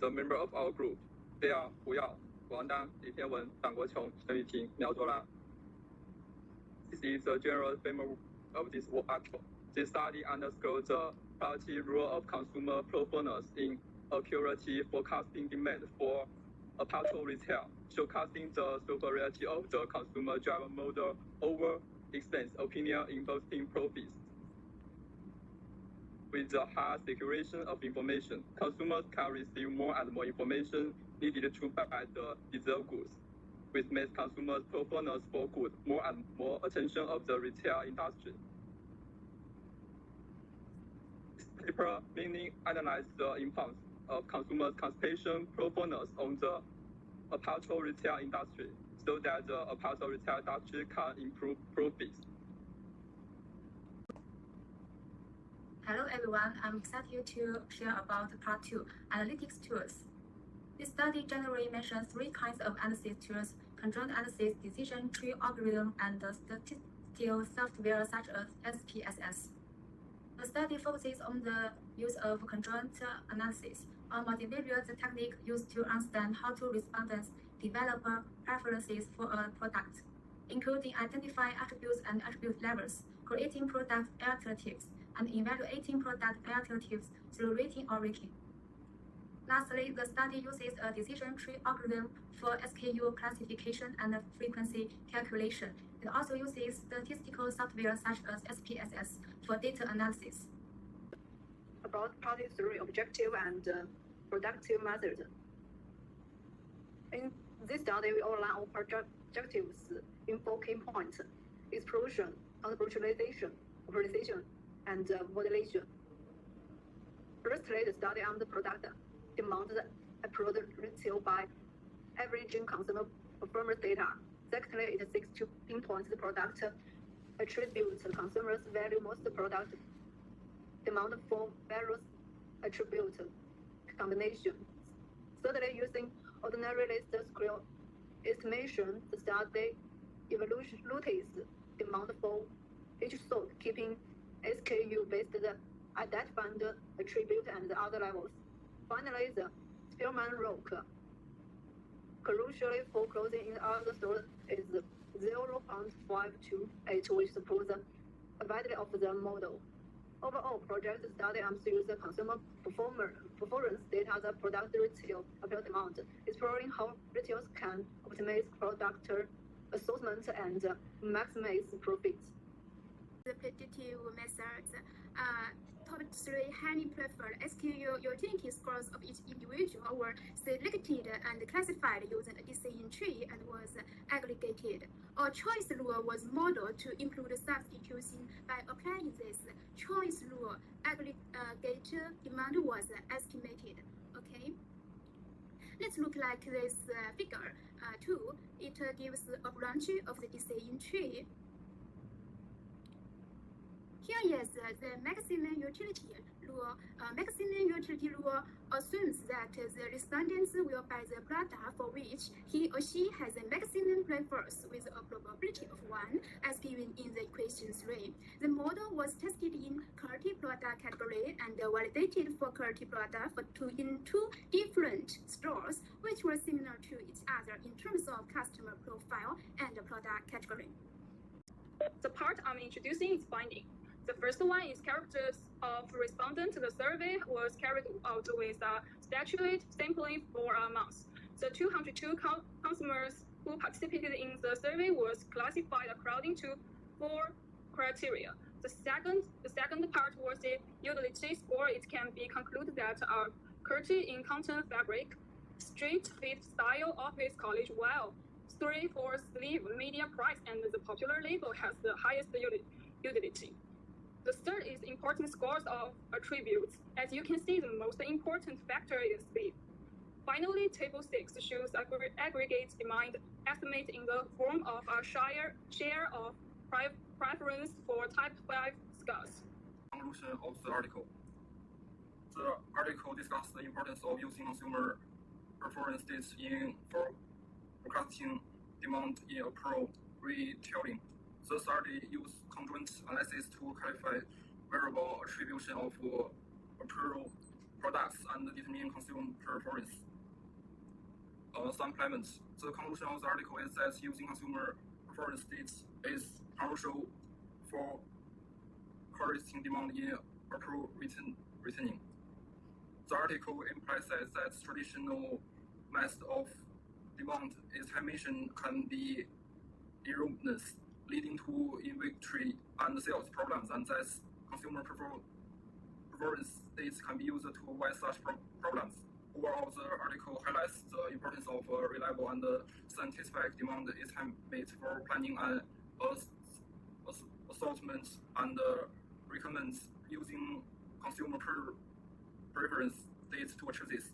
The member of our group, they are 胡耀、王丹、李天文、张国琼、陈雨婷、苗卓拉. This is the general framework of this work article. This study underscores the priority role of consumer preference in accurately forecasting demand for apparel retail, showcasing the superiority of the consumer-driven model over expense opinion in boosting profits. With the high circulation of information, consumers can receive more and more information needed to buy the desired goods, which makes consumers' preference for goods more and more attention of the retail industry. This paper mainly analyzes the impact of consumers' consumption preference on the apparel retail industry, so that the apparel retail industry can improve profits. Hello everyone, I'm excited to share about Part 2, Analytics Tools. This study generally mentions three kinds of analysis tools: conjoint analysis, decision tree algorithm, and statistical software such as SPSS. The study focuses on the use of conjoint analysis, a multivariate technique used to understand how to respondents develop preferences for a product, including identifying attributes and attribute levels, creating product alternatives, and evaluating product alternatives through rating or ranking. Lastly, the study uses a decision tree algorithm for SKU classification and frequency calculation. It also uses statistical software such as SPSS for data analysis. About Part 3, objective and productive method. In this study, we outline our objectives in 4 key points: exploration, counterbrutalization, optimization, and modulation. Firstly, the study on the product demands a product retail by averaging consumer performance data. Secondly, it seeks to pinpoint the product attributes consumers value most. Product demand for various attribute combinations. Thirdly, using ordinary least square estimation, the study evaluates demand for each sort, keeping SKU based identifying the attribute and the other levels. Finally, the Spearman rock, crucially for closing in other stores, is 0.528, which supports the validity of the model. Overall, project study aims to use the consumer performance data, the product retail appeal demand, exploring how retailers can optimize product assortment and maximize profits. The predictive methods. Top 3 highly preferred SKU utility scores of each individual were selected and classified using a decision tree and was aggregated. A choice rule was modeled to include substitution. By applying this choice rule, aggregate demand was estimated. Okay. Let's look like this figure 2. It gives a branch of the decision tree. Here is the maximum utility rule. Maximum utility rule assumes that the respondents will buy the product for which he or she has a maximum preference with a probability of 1, as given in the equation 3. The model was tested in quality product category and validated for quality product in 2 different stores, which were similar to each other in terms of customer profile and product category. The part I'm introducing is finding. The first one is characters of respondent. The survey was carried out with a statutory sampling for a month. The 202 consumers who participated in the survey was classified according to 4 criteria. The second part was the utility score. It can be concluded that quality in content fabric, straight fit style, office college well, 3 for sleeve, media price, and the popular label has the highest utility. The third is important scores of attributes. As you can see, the most important factor is sleeve. Finally, table 6 shows aggregate demand estimate in the form of a share of preference for type 5 scores. Conclusion of the article. The article discussed the importance of using consumer preference data in forecasting demand in apparel retailing. The study used conjoint analysis to clarify variable attribution of apparel products and determine consumer preference. Supplement. The conclusion of the article is that using consumer preference states is crucial for correcting demand in approval returning. The article emphasizes that traditional method of demand estimation can be erroneous, leading to inventory and sales problems, and that consumer preference states can be used to avoid such problems. Overall, the article highlights the importance of reliable and scientific demand estimate for planning an assortment and recommends using consumer preference states to achieve this.